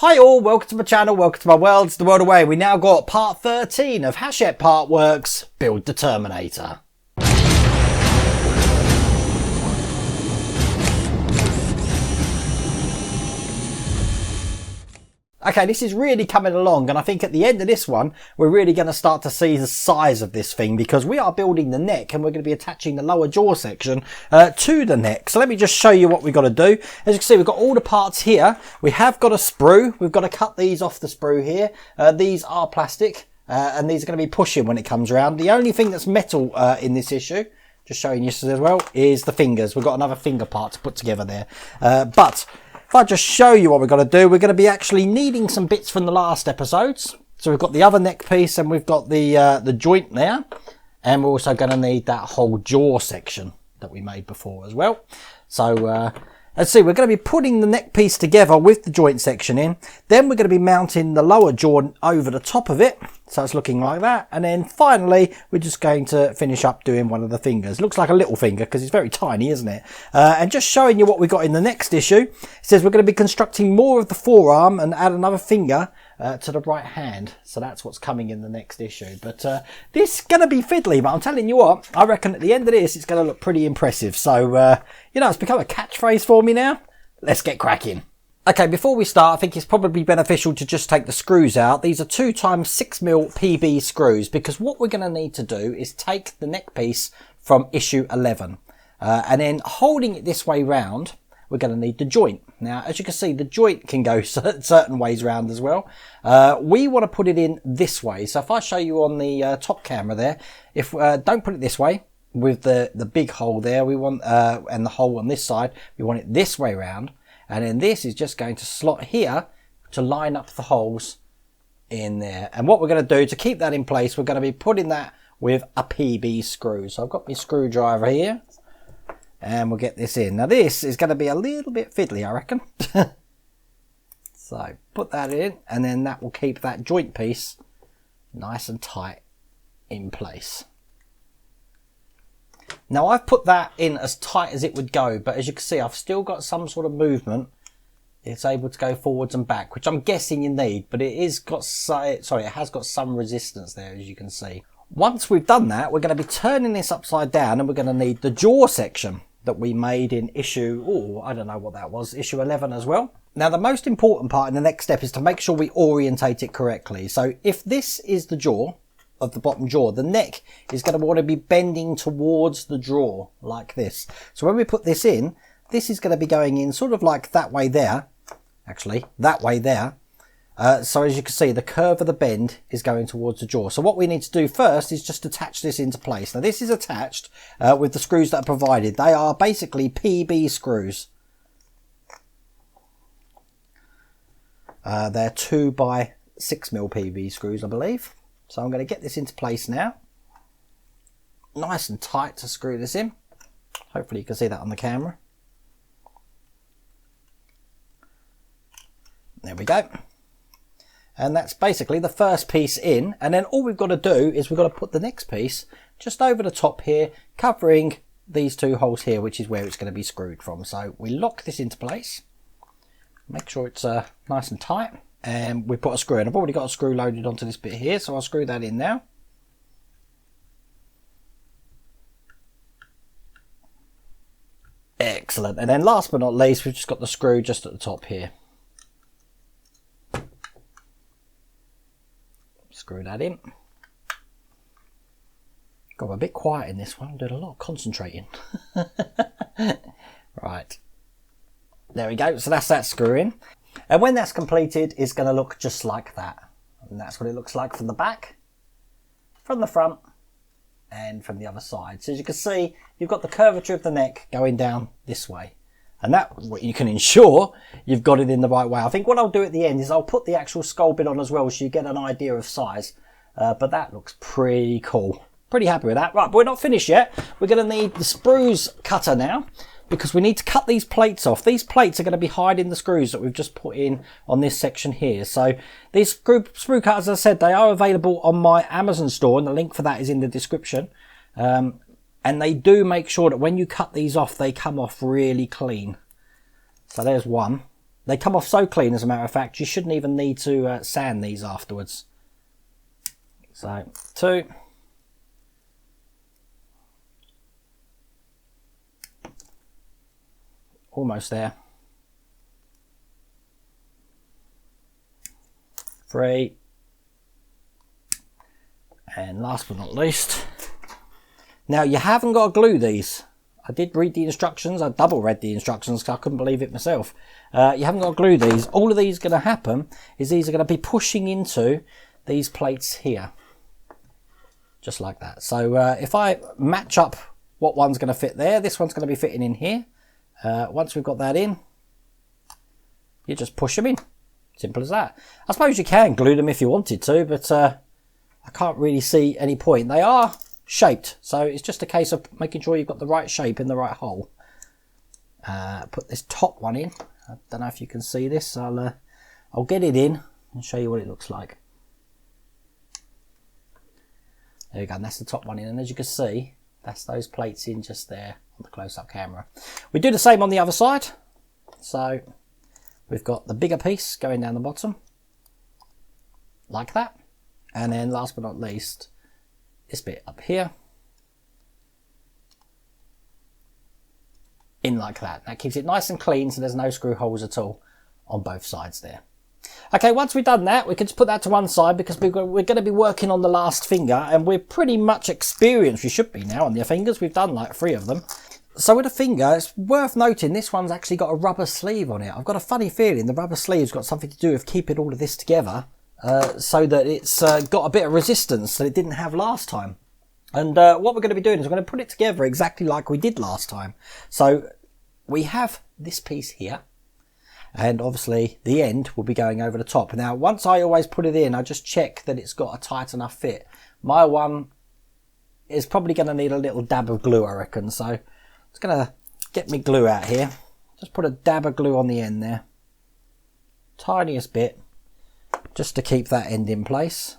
Hi all, welcome to my channel, welcome to my world, it's the world away. We now got part 13 of Hachette Partworks, Build the Terminator. Okay, this is really coming along, and I think at the end of this one, we're really going to start to see the size of this thing, because we are building the neck and we're going to be attaching the lower jaw section to the neck. So let me just show you what we've got to do. As you can see, we've got all the parts here. We have got a sprue. We've got to cut these off the sprue here. These are plastic, and these are going to be pushing when it comes around. The only thing that's metal in this issue, just showing you as well, is the fingers. We've got another finger part to put together there. But if I just show you what we're going to do, we're going to be actually needing some bits from the last episodes. So we've got the other neck piece and we've got the joint there. And we're also going to need that whole jaw section that we made before as well. So let's see, we're going to be putting the neck piece together with the joint section in. Then we're going to be mounting the lower jaw over the top of it. So it's looking like that. And then finally, we're just going to finish up doing one of the fingers. Looks like a little finger because it's very tiny, isn't it? And just showing you what we got in the next issue. It says we're going to be constructing more of the forearm and add another finger to the right hand. So that's what's coming in the next issue. But this is going to be fiddly, but I'm telling you what, I reckon at the end of this, it's going to look pretty impressive. So, you know, it's become a catchphrase for me now. Let's get cracking. Okay, before we start, I think it's probably beneficial to just take the screws out. These are 2x6mm PB screws, because what we're going to need to do is take the neck piece from issue 11. And then holding it this way round, we're going to need the joint. Now, as you can see, the joint can go certain ways round as well. We want to put it in this way. So if I show you on the top camera there, if don't put it this way with the big hole there, we want and the hole on this side, we want it this way round. And then this is just going to slot here to line up the holes in there. And what we're going to do to keep that in place, we're going to be putting that with a PB screw. So I've got my screwdriver here and we'll get this in. Now this is going to be a little bit fiddly, I reckon. So put that in and then that will keep that joint piece nice and tight in place. Now I've put that in as tight as it would go, but as you can see, I've still got some sort of movement. It's able to go forwards and back, which I'm guessing you need, but it has got some resistance there, as you can see. Once we've done that, we're going to be turning this upside down and we're going to need the jaw section that we made in issue, I don't know what that was, issue 11 as well. Now the most important part in the next step is to make sure we orientate it correctly. So if this is the jaw of the bottom jaw, the neck is going to want to be bending towards the jaw like this. So when we put this in, this is going to be going in sort of like that way there, actually that way there. So as you can see, the curve of the bend is going towards the jaw. So what we need to do first is just attach this into place. Now this is attached with the screws that are provided. They are basically PB screws. They're 2x6mm PB screws, I believe. So I'm going to get this into place now. Nice and tight to screw this in. Hopefully you can see that on the camera. There we go. And that's basically the first piece in. And then all we've got to do is we've got to put the next piece just over the top here, covering these two holes here, which is where it's going to be screwed from. So we lock this into place. Make sure it's nice and tight. And we put a screw in. I've already got a screw loaded onto this bit here, so I'll screw that in now. Excellent. And then last but not least, we've just got the screw just at the top here. Screw that in. Got a bit quiet in this one. I'm doing a lot of concentrating. Right. There we go. So that's that screw in. And when that's completed, it's going to look just like that. And that's what it looks like from the back, from the front, and from the other side. So as you can see, you've got the curvature of the neck going down this way. And that, what you can ensure you've got it in the right way. I think what I'll do at the end is I'll put the actual skull bit on as well, so you get an idea of size. But that looks pretty cool. Pretty happy with that. Right, but we're not finished yet. We're going to need the sprues cutter now, because we need to cut these plates off. These plates are going to be hiding the screws that we've just put in on this section here. So these sprue cutters, as I said, they are available on my Amazon store, and the link for that is in the description. And they do make sure that when you cut these off, they come off really clean. So there's one. They come off so clean, as a matter of fact, you shouldn't even need to sand these afterwards. So, 2. Almost there. 3. And last but not least. Now, you haven't got to glue these. I did read the instructions. I double read the instructions because I couldn't believe it myself. You haven't got to glue these. All of these are going to happen is these are going to be pushing into these plates here. Just like that. So if I match up what one's going to fit there, this one's going to be fitting in here. Once we've got that in, you just push them in. Simple as that. I suppose you can glue them if you wanted to, but I can't really see any point. They are shaped, so it's just a case of making sure you've got the right shape in the right hole. Put this top one in. I don't know if you can see this. I'll get it in and show you what it looks like. There you go, and that's the top one in, and as you can see, that's those plates in just there on the close-up camera. We do the same on the other side. So we've got the bigger piece going down the bottom, like that. And then last but not least, this bit up here, in like that. That keeps it nice and clean, so there's no screw holes at all on both sides there. Okay, once we've done that, we can just put that to one side because we're going to be working on the last finger, and we're pretty much experienced. We should be now on the fingers. We've done like 3 of them. So with a finger, it's worth noting this one's actually got a rubber sleeve on it. I've got a funny feeling the rubber sleeve's got something to do with keeping all of this together so that it's got a bit of resistance that it didn't have last time. And what we're going to be doing is we're going to put it together exactly like we did last time. So we have this piece here. And obviously the end will be going over the top. Now, once I always put it in, I just check that it's got a tight enough fit. My one is probably going to need a little dab of glue, I reckon. So I'm just going to get me glue out here. Just put a dab of glue on the end there. Tiniest bit, just to keep that end in place.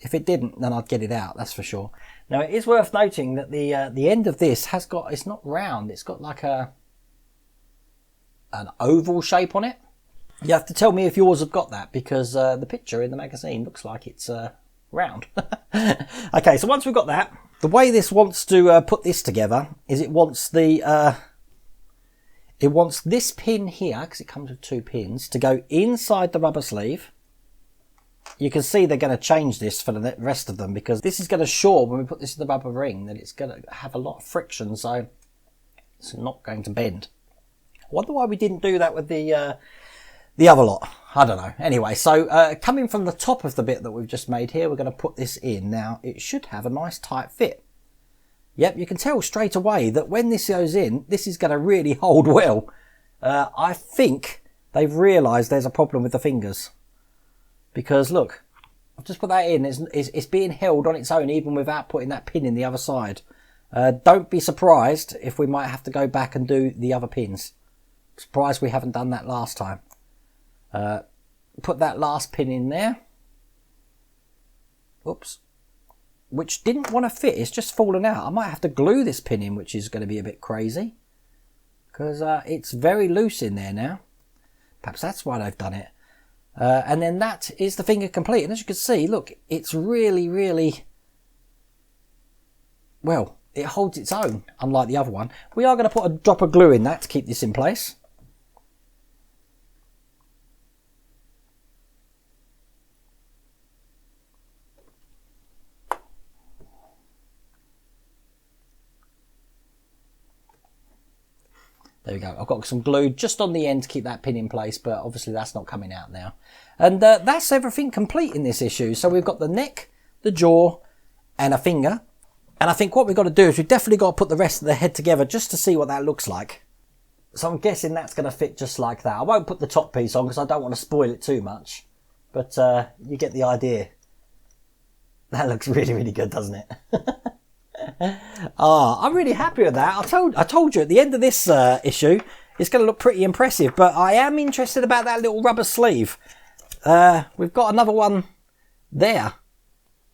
If it didn't, then I'd get it out, that's for sure. Now, it is worth noting that the end of this has got, it's not round, it's got like an oval shape on it. You have to tell me if yours have got that, because the picture in the magazine looks like it's round. Okay, so once we've got that, the way this wants to put this together is it wants the it wants this pin here, because it comes with 2 pins, to go inside the rubber sleeve. You can see they're going to change this for the rest of them, because this is going to show when we put this in the rubber ring that it's going to have a lot of friction, so it's not going to bend. I wonder why we didn't do that with the other lot. I don't know. Anyway, so coming from the top of the bit that we've just made here, we're going to put this in. Now, it should have a nice tight fit. Yep, you can tell straight away that when this goes in, this is going to really hold well. I think they've realised there's a problem with the fingers. Because look, I've just put that in. It's being held on its own even without putting that pin in the other side. Don't be surprised if we might have to go back and do the other pins. Surprised we haven't done that last time. Put that last pin in there. Oops. Which didn't want to fit. It's just fallen out. I might have to glue this pin in, which is going to be a bit crazy. Because it's very loose in there now. Perhaps that's why they've done it. And then that is the finger complete. And as you can see, look, it's really, really... well, it holds its own, unlike the other one. We are going to put a drop of glue in that to keep this in place. There we go. I've got some glue just on the end to keep that pin in place, but obviously that's not coming out now. And that's everything complete in this issue. So we've got the neck, the jaw, and a finger. And I think what we've got to do is we've definitely got to put the rest of the head together just to see what that looks like. So I'm guessing that's going to fit just like that. I won't put the top piece on because I don't want to spoil it too much. But you get the idea. That looks really, really good, doesn't it? I'm really happy with that. I told you at the end of this issue, it's going to look pretty impressive. But I am interested about that little rubber sleeve. We've got another one there.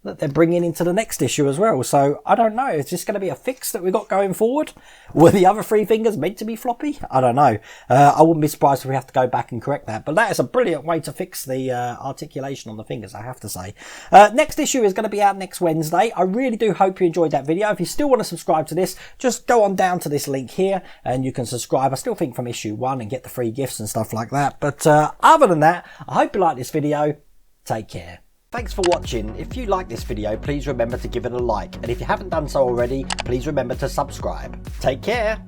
that they're bringing into the next issue as well. So I don't know, is this going to be a fix that we got going forward? Were the other 3 fingers meant to be floppy? I don't know. I wouldn't be surprised if we have to go back and correct that, but that is a brilliant way to fix the articulation on the fingers, I have to say. Next issue is going to be out next Wednesday. I really do hope you enjoyed that video. If you still want to subscribe to this, just go on down to this link here and you can subscribe. I still think from issue 1 and get the free gifts and stuff like that. But other than that, I hope you like this video. Take care. Thanks for watching. If you like this video, please remember to give it a like. And if you haven't done so already, please remember to subscribe. Take care.